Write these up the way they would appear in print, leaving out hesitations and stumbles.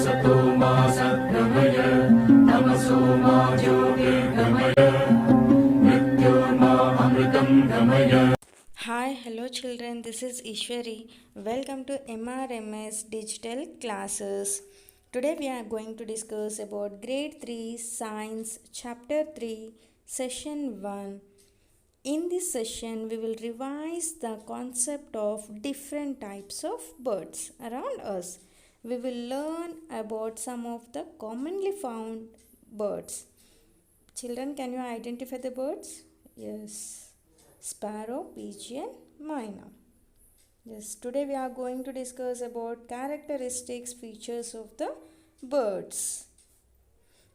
असतो मा सद्गमय तमसो मा ज्योतिर्गमय मृत्योर्मा अमृतं गमय. Hi, hello children, this is Ishwari. Welcome to MRMS digital classes. Today we are going to discuss about grade 3 science chapter 3 session 1. In this session we will revise the concept of different types of birds around us. We will learn about some of the commonly found birds. Children, can you identify the birds? Yes. Sparrow, Pigeon, Myna. Yes, today we are going to discuss about characteristics, features of the birds.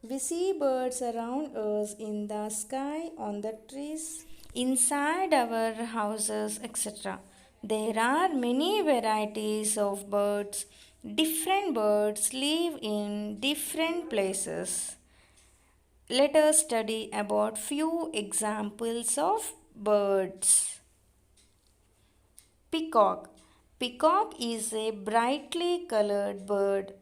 We see birds around us in the sky, on the trees, inside our houses, etc. There are many varieties of birds. Different birds live in different places. Let us study about few examples of birds. Peacock. Peacock is a brightly colored bird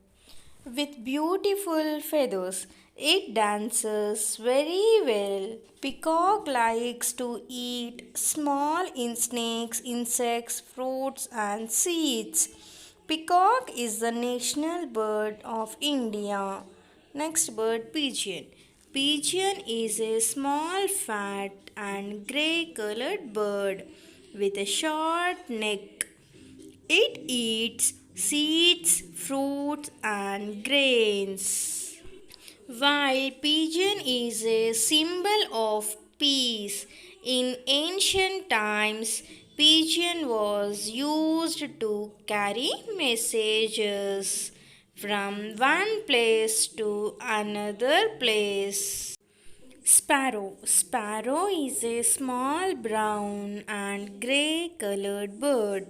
with beautiful feathers. It dances very well. Peacock likes to eat small snakes, insects, fruits and seeds. Peacock is the national bird of India. Next bird, pigeon. Pigeon is a small, fat and grey colored bird with a short neck. It eats seeds, fruits and grains. While pigeon is a symbol of peace, in ancient times pigeon was used to carry messages from one place to another place. Sparrow. Sparrow is a small brown and grey colored bird.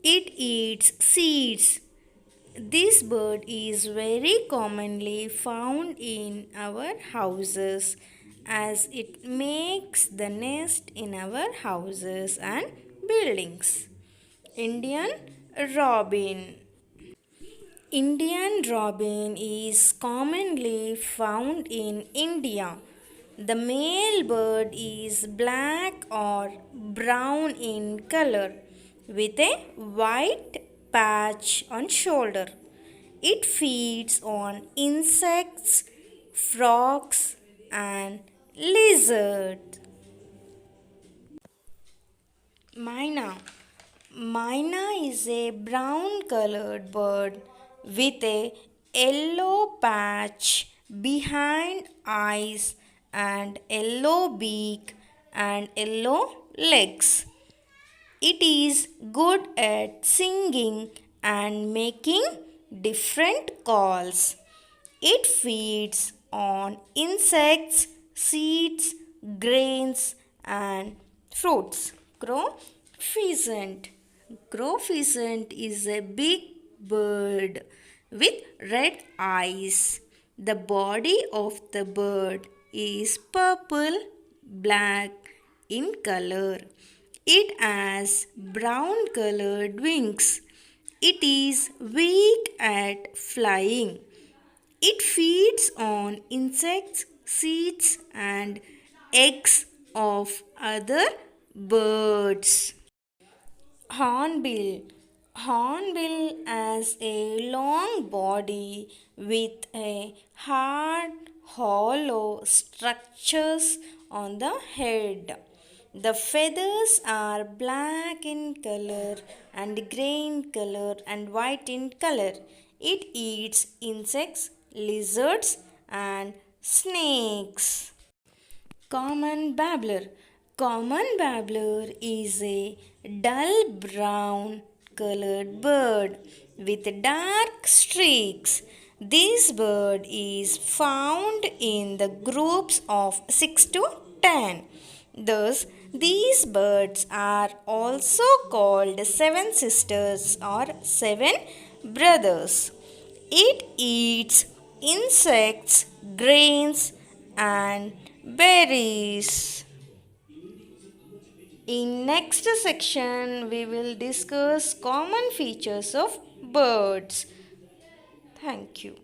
It eats seeds. This bird is very commonly found in our houses as it makes the nest in our houses and buildings. Indian robin. Indian robin is commonly found in India. The male bird is black or brown in color with a white patch on shoulder. It feeds on insects, frogs and lizards. Myna. Myna is a brown colored bird with a yellow patch behind eyes and yellow beak and yellow legs. It is good at singing and making different calls. It feeds on insects, seeds, grains and fruits. Crawfishnet. Crawfishnet is a big bird with red eyes. The body of the bird is purple black in color. It has brown colored wings. It is weak at flying. It feeds on insects, seeds and eggs of other birds. Hornbill. Hornbill has a long body with a hard, hollow structures on the head. The feathers are black in color and grey in color and white in color. It eats insects, lizards and snakes. Common babbler. Common babbler is a dull brown colored bird with dark streaks. This bird is found in the groups of 6 to 10. Thus, these birds are also called seven sisters or seven brothers. It eats insects, grains and berries. In next section, we will discuss common features of birds. Thank you.